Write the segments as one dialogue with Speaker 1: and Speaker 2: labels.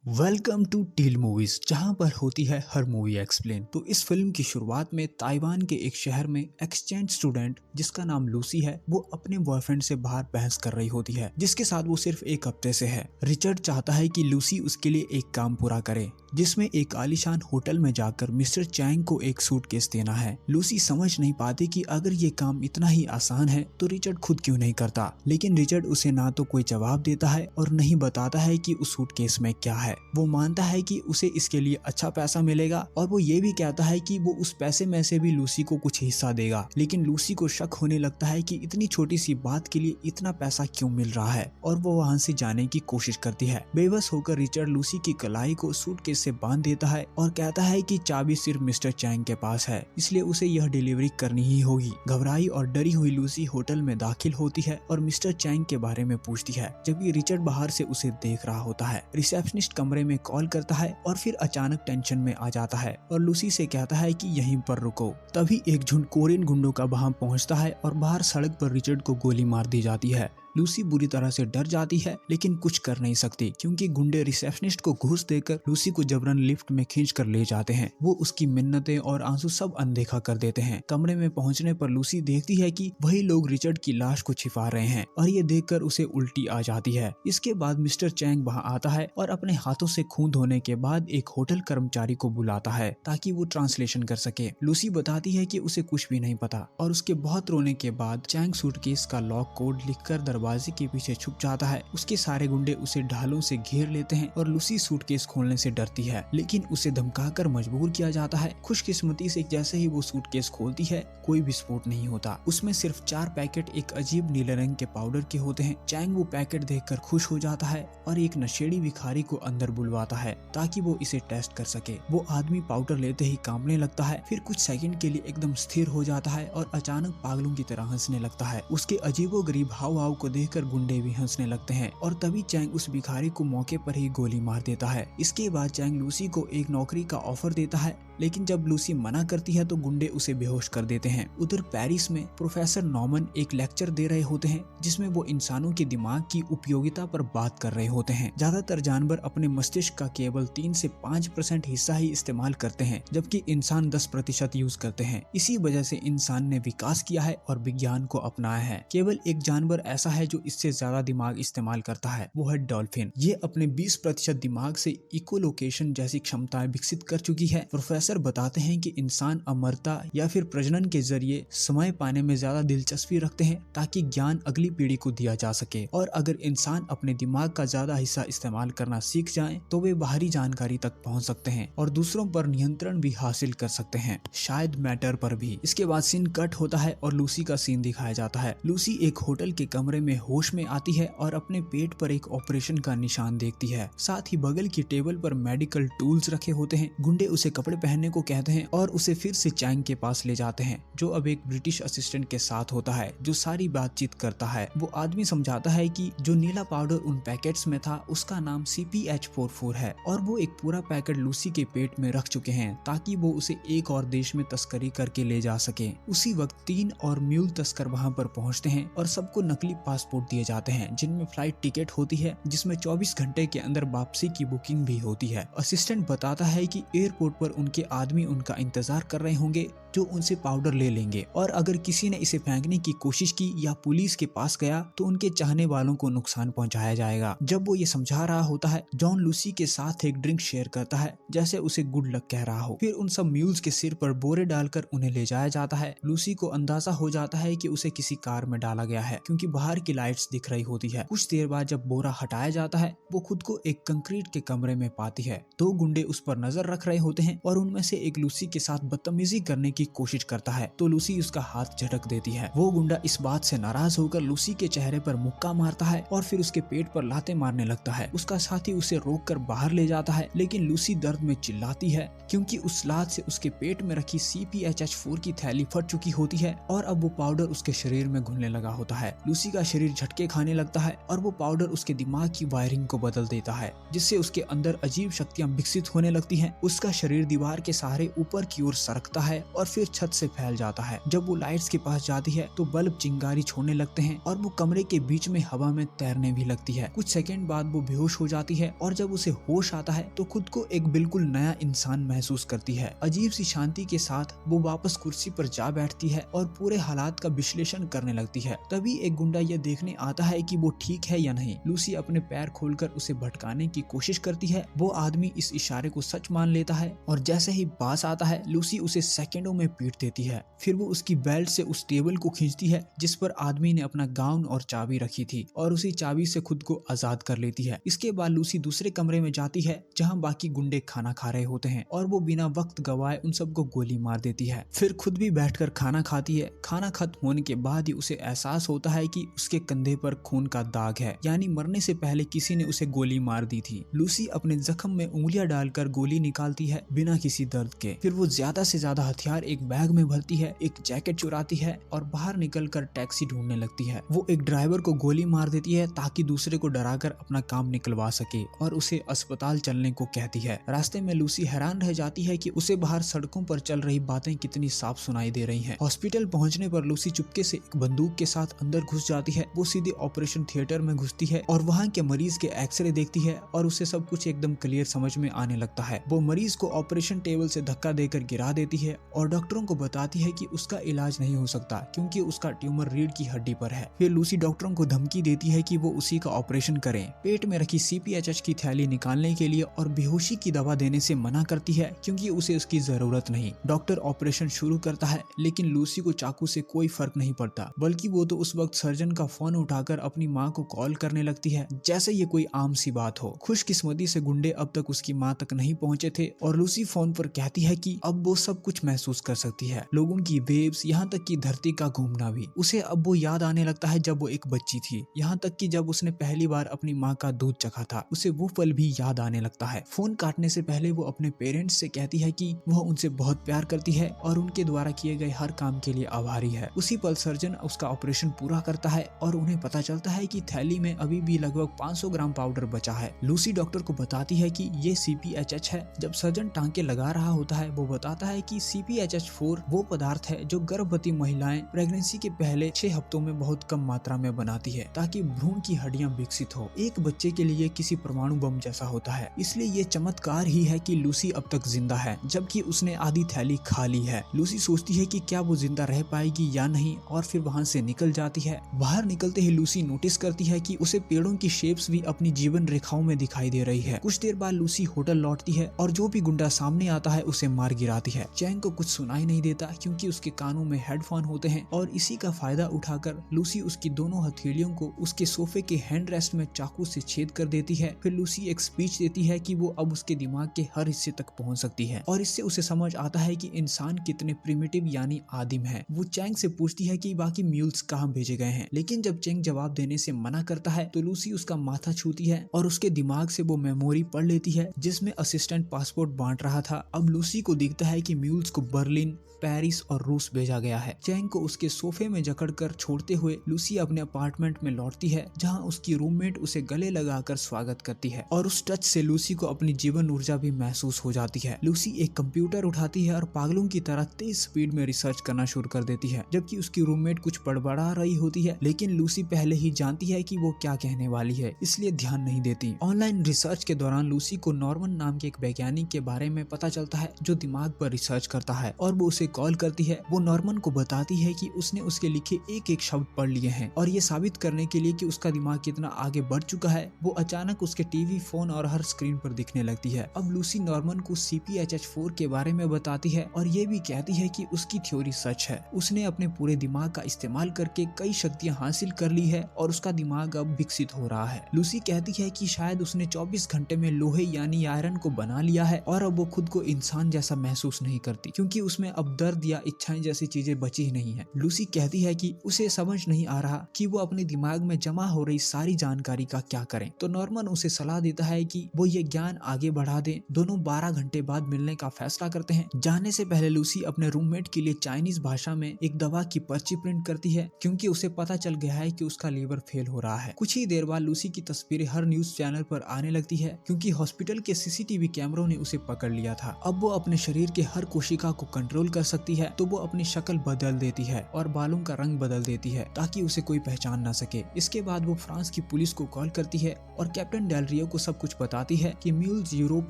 Speaker 1: Welcome to till movies, जहां पर होती है हर मूवी एक्सप्लेन। तो इस फिल्म की शुरुआत में ताइवान के एक शहर में एक्सचेंज स्टूडेंट जिसका नाम लूसी है, वो अपने बॉयफ्रेंड से बाहर बहस कर रही होती है, जिसके साथ वो सिर्फ एक हफ्ते से है। रिचर्ड चाहता है कि लूसी उसके लिए एक काम पूरा करे, जिसमें एक आलीशान होटल में जाकर मिस्टर चैंग को एक सूटकेस देना है। लूसी समझ नहीं पाती कि अगर ये काम इतना ही आसान है तो रिचर्ड खुद क्यों नहीं करता, लेकिन रिचर्ड उसे ना तो कोई जवाब देता है और नहीं बताता है कि उस सूटकेस में क्या है। वो मानता है कि उसे इसके लिए अच्छा पैसा मिलेगा और वो ये भी कहता है कि वो उस पैसे में से भी लूसी को कुछ हिस्सा देगा, लेकिन लूसी को शक होने लगता है कि इतनी छोटी सी बात के लिए इतना पैसा क्यों मिल रहा है और वो वहाँ से जाने की कोशिश करती है। बेबस होकर रिचर्ड लूसी की कलाई को सूटकेस से बांध देता है और कहता है कि चाबी सिर्फ मिस्टर चैंग के पास है, इसलिए उसे यह डिलीवरी करनी ही होगी। घबराई और डरी हुई लूसी होटल में दाखिल होती है और मिस्टर चैंग के बारे में पूछती है, जबकि रिचर्ड बाहर से उसे देख रहा होता है। रिसेप्शनिस्ट कमरे में कॉल करता है और फिर अचानक टेंशन में आ जाता है और लूसी से कहता है कि यहीं पर रुको। तभी एक झुंड कोरियन गुंडों का वहां पहुंचता है और बाहर सड़क पर रिचर्ड को गोली मार दी जाती है। लूसी बुरी तरह से डर जाती है, लेकिन कुछ कर नहीं सकती क्योंकि गुंडे रिसेप्शनिस्ट को घूस देकर लूसी को जबरन लिफ्ट में खींच कर ले जाते हैं। वो उसकी मिन्नतें और आंसू सब अनदेखा कर देते हैं। कमरे में पहुंचने पर लूसी देखती है कि वही लोग रिचर्ड की लाश को छिपा रहे हैं और ये देखकर उसे उल्टी आ जाती है। इसके बाद मिस्टर चैंग वहां आता है और अपने हाथों से खून धोने के बाद एक होटल कर्मचारी को बुलाता है ताकि वो ट्रांसलेशन कर सके। लूसी बताती है कि उसे कुछ भी नहीं पता और उसके बहुत रोने के बाद चैंग सूटकेस का लॉक कोड लिखकर दरवाजे के पीछे छुप जाता है। उसके सारे गुंडे उसे ढालों से घेर लेते हैं और लूसी सूटकेस खोलने से डरती है, लेकिन उसे धमकाकर मजबूर किया जाता है। खुशकिस्मती से जैसे ही वो सूटकेस खोलती है, कोई विस्फोट नहीं होता। उसमें सिर्फ 4 पैकेट एक अजीब नीले रंग के पाउडर के होते हैं। चैंग वो पैकेट देखकर खुश हो जाता है और एक नशेड़ी भिखारी को अंदर बुलवाता है ताकि वो इसे टेस्ट कर सके। वो आदमी पाउडर लेते ही कांपने लगता है, फिर कुछ सेकंड के लिए एकदम स्थिर हो जाता है और अचानक पागलों की तरह हंसने लगता है। उसके अजीबोगरीब हाव भाव को देखकर गुंडे भी हंसने लगते हैं और तभी चैंग उस भिखारी को मौके पर ही गोली मार देता है। इसके बाद चैंग लूसी को एक नौकरी का ऑफर देता है, लेकिन जब लूसी मना करती है तो गुंडे उसे बेहोश कर देते हैं। उधर पेरिस में प्रोफेसर नॉर्मन एक लेक्चर दे रहे होते हैं, जिसमें वो इंसानों के दिमाग की उपयोगिता पर बात कर रहे होते हैं। ज्यादातर जानवर अपने मस्तिष्क का केवल 3 से 5% हिस्सा ही इस्तेमाल करते हैं, जबकि इंसान 10% यूज करते हैं। इसी वजह से इंसान ने विकास किया है और विज्ञान को अपनाया है। केवल एक जानवर ऐसा है जो इससे ज्यादा दिमाग इस्तेमाल करता है, वो है डॉल्फिन। ये अपने 20% दिमाग से इकोलोकेशन जैसी क्षमताएं विकसित कर चुकी है। प्रोफेसर बताते हैं कि इंसान अमरता या फिर प्रजनन के जरिए समय पाने में ज्यादा दिलचस्पी रखते हैं ताकि ज्ञान अगली पीढ़ी को दिया जा सके, और अगर इंसान अपने दिमाग का ज्यादा हिस्सा इस्तेमाल करना सीख जाएं तो वे बाहरी जानकारी तक पहुंच सकते हैं और दूसरों पर नियंत्रण भी हासिल कर सकते हैं, शायद मैटर पर भी। इसके बाद सीन कट होता है और लूसी का सीन दिखाया जाता है। लूसी एक होटल के कमरे में होश में आती है और अपने पेट पर एक ऑपरेशन का निशान देखती है। साथ ही बगल की टेबल पर मेडिकल टूल्स रखे होते हैं। गुंडे उसे कपड़े पहनने को कहते हैं और उसे फिर से चैंग के पास ले जाते हैं, जो अब एक ब्रिटिश असिस्टेंट के साथ होता है जो सारी बातचीत करता है। वो आदमी समझाता है कि जो नीला पाउडर उन पैकेट्स में था उसका नाम CPH44 है और वो एक पूरा पैकेट लूसी के पेट में रख चुके हैं ताकि वो उसे एक और देश में तस्करी करके ले जा सके। उसी वक्त 3 और म्यूल तस्कर वहाँ पर पहुँचते हैं और सबको नकली पासपोर्ट दिए जाते हैं, जिनमें फ्लाइट टिकट होती है, जिसमें 24 घंटे के अंदर वापसी की बुकिंग भी होती है। असिस्टेंट बताता है कि एयरपोर्ट पर उनके आदमी उनका इंतजार कर रहे होंगे जो उनसे पाउडर ले लेंगे, और अगर किसी ने इसे फेंकने की कोशिश की या पुलिस के पास गया तो उनके चाहने वालों को नुकसान पहुंचाया जाएगा। जब वो ये समझा रहा होता है, जॉन लूसी के साथ एक ड्रिंक शेयर करता है जैसे उसे गुड लक कह रहा हो। फिर उन सब म्यूल्स के सिर पर बोरे डालकर उन्हें ले जाया जाता है। लूसी को अंदाजा हो जाता है कि उसे किसी कार में डाला गया है क्योंकि बाहर की लाइट्स दिख रही होती है। कुछ देर बाद जब बोरा हटाया जाता है, वो खुद को एक कंक्रीट के कमरे में पाती है। 2 गुंडे उस पर नजर रख रहे होते हैं और उनमें से एक लूसी के साथ बदतमीजी करने की कोशिश करता है तो लूसी उसका हाथ झटक देती है। वो गुंडा इस बात से नाराज होकर लूसी के चेहरे पर मुक्का मारता है और फिर उसके पेट पर लाते मारने लगता है। उसका साथी उसे रोककर बाहर ले जाता है, लेकिन लूसी दर्द में चिल्लाती है क्योंकि उस लात से उसके पेट में रखी CPHH4 की थैली फट चुकी होती है और अब वो पाउडर उसके शरीर में घुलने लगा होता है। लूसी का शरीर झटके खाने लगता है और वो पाउडर उसके दिमाग की वायरिंग को बदल देता है, जिससे उसके अंदर अजीब शक्तियां विकसित होने लगती हैं। उसका शरीर दीवार तार के सहारे ऊपर की ओर सरकता है और फिर छत से फैल जाता है। जब वो लाइट्स के पास जाती है तो बल्ब चिंगारी छोड़ने लगते हैं और वो कमरे के बीच में हवा में तैरने भी लगती है। कुछ सेकंड बाद वो बेहोश हो जाती है और जब उसे होश आता है तो खुद को एक बिल्कुल नया इंसान महसूस करती है। अजीब सी शांति के साथ वो वापस कुर्सी पर जा बैठती है और पूरे हालात का विश्लेषण करने लगती है। तभी एक गुंडा यह देखने आता है कि वो ठीक है या नहीं। लूसी अपने पैर खोलकर उसे भटकाने की कोशिश करती है। वो आदमी इस इशारे को सच मान लेता है और जैसे ही पास आता है लूसी उसे सेकंडों में पीट देती है। फिर वो उसकी बेल्ट से उस टेबल को खींचती है जिस पर आदमी ने अपना गाउन और चाबी रखी थी और उसी चाबी से खुद को आजाद कर लेती है। इसके बाद लूसी दूसरे कमरे में जाती है जहाँ बाकी गुंडे खाना खा रहे होते हैं और वो बिना वक्त गवाए उन सबको गोली मार देती है। फिर खुद भी बैठकर खाना खाती है। खाना खत्म होने के बाद ही उसे एहसास होता है कि उसके कंधे पर खून का दाग है, यानी मरने से पहले किसी ने उसे गोली मार दी थी। लूसी अपने जख्म में उंगलियां डालकर गोली निकालती है बिना किसी दर्द के। फिर वो ज्यादा से ज्यादा हथियार एक बैग में भरती है, एक जैकेट चुराती है और बाहर निकलकर टैक्सी ढूंढने लगती है। वो एक ड्राइवर को गोली मार देती है ताकि दूसरे को डराकर अपना काम निकलवा सके और उसे अस्पताल चलने को कहती है। रास्ते में लूसी हैरान रह जाती है कि उसे बाहर सड़कों पर चल रही बातें कितनी साफ सुनाई दे रही हैं। हॉस्पिटल पहुंचने पर लूसी चुपके से एक बंदूक के साथ अंदर घुस जाती है। वो सीधे ऑपरेशन थिएटर में घुसती है और वहाँ के मरीज के एक्सरे देखती है और उसे सब कुछ एकदम क्लियर समझ में आने लगता है। वो मरीज को ऑपरेशन टेबल से धक्का देकर गिरा देती है और डॉक्टरों को बताती है कि उसका इलाज नहीं हो सकता क्योंकि उसका ट्यूमर रीढ़ की हड्डी पर है। फिर लूसी डॉक्टरों को धमकी देती है कि वो उसी का ऑपरेशन करें। पेट में रखी CPHH की थैली निकालने के लिए और बेहोशी की दवा देने से मना करती है क्योंकि उसे उसकी जरूरत नहीं। डॉक्टर ऑपरेशन शुरू करता है लेकिन लूसी को चाकू से कोई फर्क नहीं पड़ता, बल्कि वो तो उस वक्त सर्जन का फोन उठाकर अपनी माँ को कॉल करने लगती है जैसे ये कोई आम सी बात हो। खुशकिस्मती से गुंडे अब तक उसकी माँ तक नहीं पहुँचे थे और लूसी फोन पर कहती है कि अब वो सब कुछ महसूस कर सकती है, लोगों की वेव्स, यहाँ तक कि धरती का घूमना भी। उसे अब वो याद आने लगता है जब वो एक बच्ची थी, यहाँ तक कि जब उसने पहली बार अपनी माँ का दूध चखा था, उसे वो पल भी याद आने लगता है। फोन काटने से पहले वो अपने पेरेंट्स से कहती है कि वह उनसे बहुत प्यार करती है और उनके द्वारा किए गए हर काम के लिए आभारी है। उसी पल सर्जन उसका ऑपरेशन पूरा करता है और उन्हें पता चलता है कि थैली में अभी भी लगभग 500 ग्राम पाउडर बचा है। लूसी डॉक्टर को बताती है कि ये CPHH है। जब सर्जन टांके लगा रहा होता है वो बताता है कि CPHH4 वो पदार्थ है जो गर्भवती महिलाएं प्रेगनेंसी के पहले 6 हफ्तों में बहुत कम मात्रा में बनाती है ताकि भ्रूण की हड्डियां विकसित हो। एक बच्चे के लिए किसी परमाणु बम जैसा होता है, इसलिए ये चमत्कार ही है कि लूसी अब तक जिंदा है जबकि उसने आधी थैली खा ली है। लूसी सोचती है कि क्या वो जिंदा रह पाएगी या नहीं और फिर वहाँ से निकल जाती है। बाहर निकलते ही लूसी नोटिस करती है कि उसे पेड़ों की शेप्स भी अपनी जीवन रेखाओं में दिखाई दे रही है। कुछ देर बाद लूसी होटल लौटती है और जो भी गुंडा सामने आता है उसे मार गिराती है। चैंग को कुछ सुनाई नहीं देता क्योंकि उसके कानों में हेडफोन होते हैं और इसी का फायदा उठाकर लूसी उसकी दोनों हथेलियों को उसके सोफे के हैंड रेस्ट में चाकू से छेद कर देती है। फिर लूसी एक स्पीच देती है कि वो अब उसके दिमाग के हर हिस्से तक पहुंच सकती है और इससे उसे समझ आता है कि इंसान कितने प्रिमिटिव यानी आदिम है। वो चैंग से पूछती है कि बाकी म्यूल्स कहाँ भेजे गए हैं, लेकिन जब चैंग जवाब देने से मना करता है तो लूसी उसका माथा छूती है और उसके दिमाग से वो मेमोरी पढ़ लेती है जिसमें असिस्टेंट पासपोर्ट बांट रहा था। अब लूसी को दिखता है कि म्यूल्स को बर्लिन, पेरिस और रूस भेजा गया है। चैंग को उसके सोफे में जकड़कर छोड़ते हुए लूसी अपने अपार्टमेंट में लौटती है जहां उसकी रूममेट उसे गले लगाकर स्वागत करती है और उस टच से लूसी को अपनी जीवन ऊर्जा भी महसूस हो जाती है। लूसी एक कंप्यूटर उठाती है और पागलों की तरह तेज स्पीड में रिसर्च करना शुरू कर देती है जबकि उसकी रूममेट कुछ बड़बड़ा रही होती है, लेकिन लूसी पहले ही जानती है कि वो क्या कहने वाली है इसलिए ध्यान नहीं देती। ऑनलाइन रिसर्च के दौरान लूसी को नॉर्मन नाम के एक वैज्ञानिक के बारे में पता चलता है जो दिमाग पर रिसर्च करता है और वो उसे कॉल करती है। वो नॉर्मन को बताती है कि उसने उसके लिखे एक एक शब्द पढ़ लिए हैं और ये साबित करने के लिए कि उसका दिमाग कितना आगे बढ़ चुका है वो अचानक उसके टीवी, फोन और हर स्क्रीन पर दिखने लगती है। अब लूसी नॉर्मन को CPHH4 के बारे में बताती है और ये भी कहती है कि उसकी थ्योरी सच है। उसने अपने पूरे दिमाग का इस्तेमाल करके कई शक्तियां हासिल कर ली है और उसका दिमाग अब विकसित हो रहा है। लूसी कहती है कि शायद उसने 24 घंटे में लोहे यानी आयरन को बना लिया है और अब वो खुद को इंसान जैसा महसूस नहीं करती क्योंकि उसमें अब दर्द या इच्छाएं जैसी चीजें बची ही नहीं है। लूसी कहती है कि उसे समझ नहीं आ रहा कि वो अपने दिमाग में जमा हो रही सारी जानकारी का क्या करें, तो नॉर्मन उसे सलाह देता है कि वो ये ज्ञान आगे बढ़ा दे। दोनों 12 घंटे बाद मिलने का फैसला करते हैं। जाने से पहले लूसी अपने रूममेट के लिए चाइनीज भाषा में एक दवा की पर्ची प्रिंट करती है क्योंकि उसे पता चल गया है कि उसका लीवर फेल हो रहा है। कुछ ही देर बाद लूसी की तस्वीरें हर न्यूज चैनल पर आने लगती है क्योंकि हॉस्पिटल के CCTV कैमरों ने उसे पकड़ लिया था। था। अब वो अपने शरीर के हर कोशिका को कंट्रोल कर सकती है, तो वो अपनी शक्ल बदल देती है और बालों का रंग बदल देती है ताकि उसे कोई पहचान ना सके। इसके बाद वो फ्रांस की पुलिस को कॉल करती है और कैप्टन डेल रियो को सब कुछ बताती है कि म्यूल्स यूरोप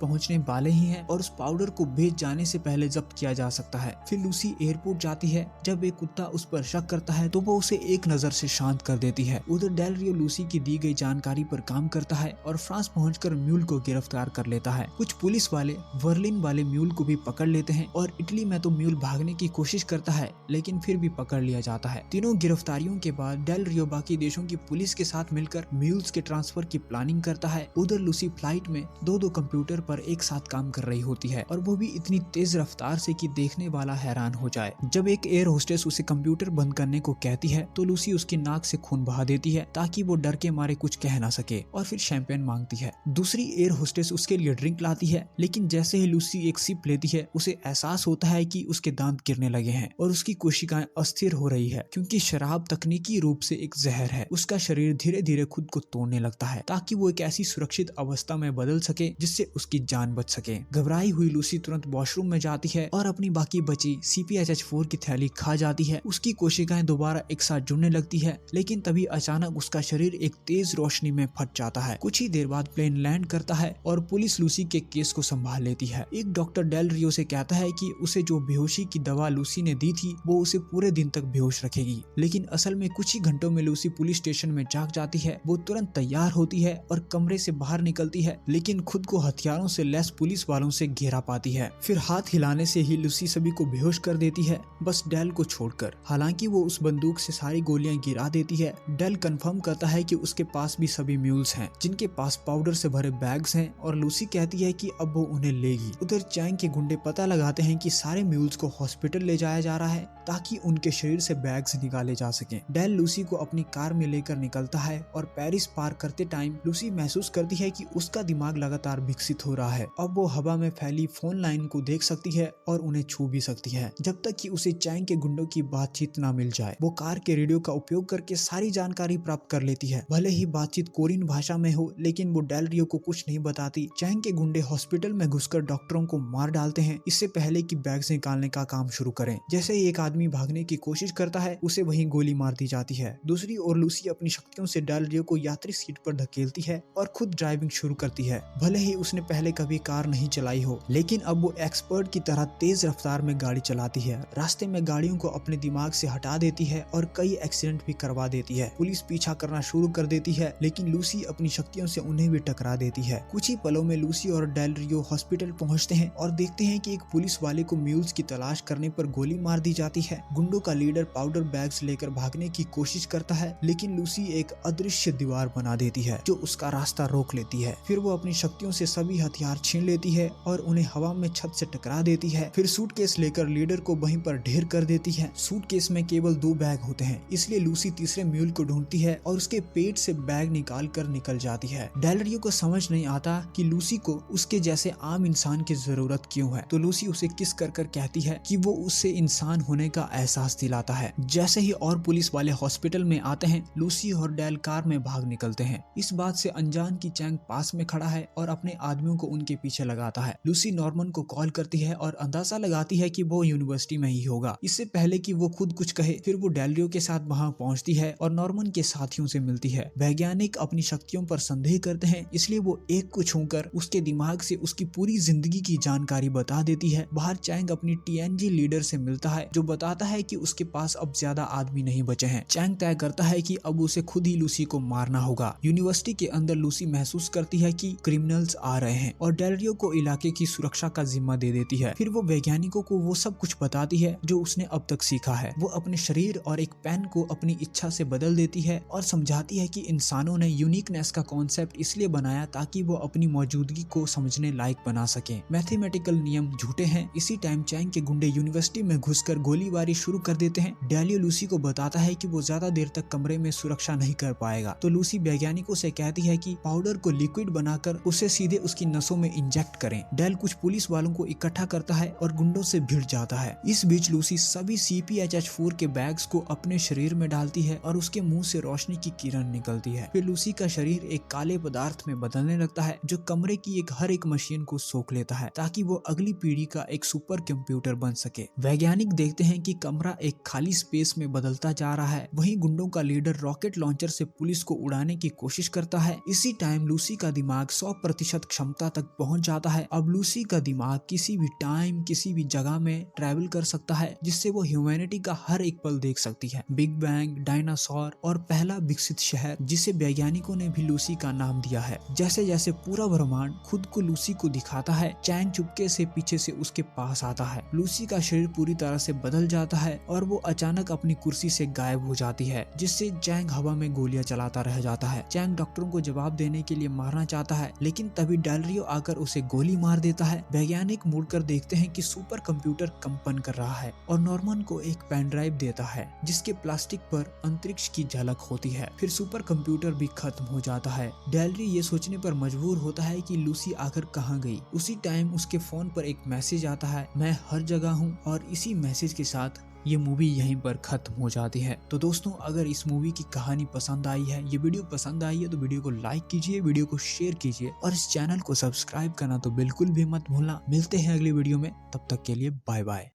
Speaker 1: पहुंचने वाले ही हैं और उस पाउडर को भेज जाने से पहले जब्त किया जा सकता है। फिर लूसी एयरपोर्ट जाती है। जब एक कुत्ता उस पर शक करता है तो वो उसे एक नजर से शांत कर देती है। उधर डेल रियो लूसी की दी गई जानकारी पर काम करता है और फ्रांस पहुंचकर म्यूल को गिरफ्तार कर लेता है। कुछ पुलिस वाले बर्लिन वाले म्यूल को भी पकड़ लेते हैं और इटली में तो म्यूल भागने की कोशिश करता है, लेकिन फिर भी पकड़ लिया जाता है। तीनों गिरफ्तारियों के बाद डेल रियो बाकी देशों की पुलिस के साथ मिलकर म्यूल्स के ट्रांसफर की प्लानिंग करता है। उधर लूसी फ्लाइट में दो कंप्यूटर पर एक साथ काम कर रही होती है और वो भी इतनी तेज रफ्तार से कि देखने वाला हैरान हो जाए। जब एक एयर होस्टेस उसे कंप्यूटर बंद करने को कहती है तो लूसी उसकी नाक से खून बहा देती है ताकि वो डर के मारे कुछ कह ना सके और फिर शैंपेन मांगती है। दूसरी एयर होस्टेस उसके लिए ड्रिंक लाती है, लेकिन जैसे ही लूसी एक सिप लेती है उसे एहसास होता है कि उसके दांत गिरने लगे हैं और उसकी कोशिकाएं अस्थिर हो रही है क्योंकि शराब तकनीकी रूप से एक जहर है। उसका शरीर धीरे धीरे खुद को तोड़ने लगता है ताकि वो एक ऐसी सुरक्षित अवस्था में बदल सके जिससे उसकी जान बच सके। घबराई हुई लूसी तुरंत वॉशरूम में जाती है और अपनी बाकी बची CPHH4 की थैली खा जाती है। उसकी कोशिकाएं दोबारा एक साथ जुड़ने लगती है, लेकिन तभी अचानक उसका शरीर एक तेज रोशनी में फट जाता है। कुछ ही देर बाद प्लेन लैंड करता है और पुलिस लूसी के केस को संभाल लेती है। एक डॉक्टर डेल रियो से कहता है कि उसे जो बेहोशी की दवा लूसी ने दी थी वो उसे पूरे दिन तक बेहोश रखेगी, लेकिन असल में कुछ ही घंटों में लूसी पुलिस स्टेशन में जाग जाती है। वो तुरंत तैयार होती है और कमरे से बाहर निकलती है, लेकिन खुद को हथियारों से लैस पुलिस वालों से घेरा पाती है। फिर हाथ हिलाने से ही लूसी सभी को बेहोश कर देती है, बस डेल को छोड़कर। हालांकि वो उस बंदूक से सारी गोलियां गिरा देती है। डेल कंफर्म करता है कि उसके पास भी सभी म्यूल्स हैं जिनके पास पाउडर से भरे बैग्स हैं और लूसी कहती है कि अब वो उन्हें लेगी। उधर चैंग के गुंडे पता लगाते हैं कि सारे म्यूल्स को हॉस्पिटल ले जाया जा रहा है ताकि उनके शरीर से बैग्स निकाले जा सकें। डेल लूसी को अपनी कार में लेकर निकलता है और पेरिस पार करते टाइम लूसी महसूस करती है कि उसका दिमाग लगातार विकसित हो रहा है। अब वो हवा में फैली फोन लाइन को देख सकती है और उन्हें छू भी सकती है, जब तक कि उसे चैंग के गुंडों की बातचीत ना मिल जाए। वो कार के रेडियो का उपयोग करके सारी जानकारी प्राप्त कर लेती है। भले ही बातचीत कोरियन भाषा में हो, लेकिन वो डेल रियो को कुछ नहीं बताती। चैंग के गुंडे हॉस्पिटल में घुसकर डॉक्टरों को मार डालते हैं, इससे पहले कि बैग्स निकालने का काम शुरू करें। जैसे ही एक आदमी भागने की कोशिश करता है, उसे वहीं गोली मार दी जाती है। दूसरी ओर लूसी अपनी शक्तियों से डेल रियो को यात्री सीट पर धकेलती है और खुद ड्राइविंग शुरू करती है। भले ही उसने पहले कभी कार नहीं चलाई हो, लेकिन अब वो एक्सपर्ट की तरह तेज रफ्तार में गाड़ी चलाती है। रास्ते में गाड़ियों को अपने दिमाग से हटा देती है और कई एक्सीडेंट भी करवा देती है। पुलिस पीछा करना शुरू कर देती है, लेकिन लूसी अपनी शक्तियों से उन्हें भी टकरा देती है। कुछ ही पलों में लूसी और डेल रियो हॉस्पिटल पहुंचते हैं और देखते हैं कि एक पुलिस वाले को म्यूल्स की तलाश करने पर गोली मार दी जाती है। गुंडों का लीडर पाउडर बैग्स लेकर भागने की कोशिश करता है, लेकिन लूसी एक अदृश्य दीवार बना देती है जो उसका रास्ता रोक लेती है। फिर वो अपनी शक्तियों से सभी हथियार छीन लेती है और उन्हें हवा में छत से टकरा देती है। फिर सूटकेस लेकर लीडर को वहीं पर ढेर कर देती है। सूटकेस में केवल 2 बैग होते हैं, इसलिए लूसी तीसरे म्यूल को ढूंढती है और उसके पेट से बैग निकाल कर निकल जाती है। डेल रियो को समझ नहीं आता कि लूसी को उसके जैसे आम इंसान की जरूरत क्यों है, तो लूसी उसे किस कर कहती है कि वो उससे इंसान होने का एहसास दिलाता है। जैसे ही और पुलिस वाले हॉस्पिटल में आते हैं, लूसी और डेल कार में भाग निकलते हैं। इस बात से अनजान की चैंग पास में खड़ा है और अपने आदमियों को उनके पीछे लगाता है। लूसी नॉर्मन को कॉल करती है और अंदाजा लगाती है कि वो यूनिवर्सिटी में ही होगा। इससे पहले कि वो खुद कुछ कहे, फिर वो डेल रियो के साथ वहां पहुंचती है और नॉर्मन के साथियों से मिलती है। वैज्ञानिक अपनी शक्तियों पर संदेह करते हैं, इसलिए वो एक को छूकर उसके दिमाग से उसकी पूरी जिंदगी की जानकारी बता देती है। बाहर चैंग अपनी TNG लीडर से मिलता है जो बताता है कि उसके पास अब ज्यादा आदमी नहीं बचे हैं। चैंग तय करता है कि अब उसे खुद ही लूसी को मारना होगा। यूनिवर्सिटी के अंदर लूसी महसूस करती है कि क्रिमिनल्स आ रहे हैं और डेल रियो को इलाके की सुरक्षा का जिम्मा दे देती है। फिर वो वैज्ञानिकों को वो सब कुछ बताती है जो उसने अब तक सीखा है। वो अपने शरीर और एक पेन को अपनी इच्छा से बदल देती है और समझाती है कि इंसानों ने यूनिकनेस का कॉन्सेप्ट इसलिए बनाया ताकि वो अपनी मौजूदगी को समझने लायक बना सके। मैथमेटिकल नियम झूठे हैं। इसी टाइम चैंग के गुंडे यूनिवर्सिटी में घुसकर गोलीबारी शुरू कर देते हैं। डेलियो लूसी को बताता है कि वो ज्यादा देर तक कमरे में सुरक्षा नहीं कर पाएगा, तो लूसी वैज्ञानिकों से कहती है कि पाउडर को लिक्विड बनाकर उसे सीधे उसकी नसों में इंजेक्ट करें। डेल कुछ पुलिस वालों को इकट्ठा करता है और गुंडों से भिड़ जाता है। इस बीच लूसी सभी CPHH4 के बैग्स को अपने शरीर में डालती है और उसके मुंह से रोशनी की किरण निकलती है। फिर लूसी का शरीर एक काले पदार्थ में बदलने लगता है जो कमरे की हर एक मशीन को सोख लेता है। है ताकि वो अगली पीढ़ी का एक सुपर कंप्यूटर बन सके। वैज्ञानिक देखते हैं कि कमरा एक खाली स्पेस में बदलता जा रहा है। वहीं गुंडों का लीडर रॉकेट लॉन्चर से पुलिस को उड़ाने की कोशिश करता है। इसी टाइम लूसी का दिमाग 100% क्षमता तक पहुंच जाता है। अब लूसी का दिमाग किसी भी टाइम किसी भी जगह में ट्रैवल कर सकता है, जिससे वो ह्यूमैनिटी का हर एक पल देख सकती है। बिग बैंग, डायनासोर और पहला विकसित शहर, जिसे वैज्ञानिकों ने भी लूसी का नाम दिया है। जैसे जैसे पूरा ब्रह्मांड खुद को लूसी को दिखाता है, चैंग चुपके से पीछे से उसके पास आता है। लूसी का शरीर पूरी तरह से बदल जाता है और वो अचानक अपनी कुर्सी से गायब हो जाती है, जिससे चैंग हवा में गोलियां चलाता रह जाता है। चैंग डॉक्टरों को जवाब देने के लिए मारना चाहता है, लेकिन तभी डेलरियो आकर उसे गोली मार देता है। वैज्ञानिक मुड़कर देखते हैं कि सुपर कंप्यूटर कंपन कर रहा है और नॉर्मन को एक पेन ड्राइव देता है, जिसके प्लास्टिक पर अंतरिक्ष की झलक होती है। फिर सुपर कंप्यूटर भी खत्म हो जाता है। डेलरी ये सोचने पर मजबूर होता है कि लूसी आखिर कहाँ गई। उसी टाइम उसके फोन पर एक मैसेज आता है, मैं हर जगह हूँ। और इसी मैसेज के साथ ये मूवी यहीं पर खत्म हो जाती है। तो दोस्तों, अगर इस मूवी की कहानी पसंद आई है, ये वीडियो पसंद आई है, तो वीडियो को लाइक कीजिए, वीडियो को शेयर कीजिए और इस चैनल को सब्सक्राइब करना तो बिल्कुल भी मत भूलना। मिलते हैं अगली वीडियो में, तब तक के लिए बाय बाय।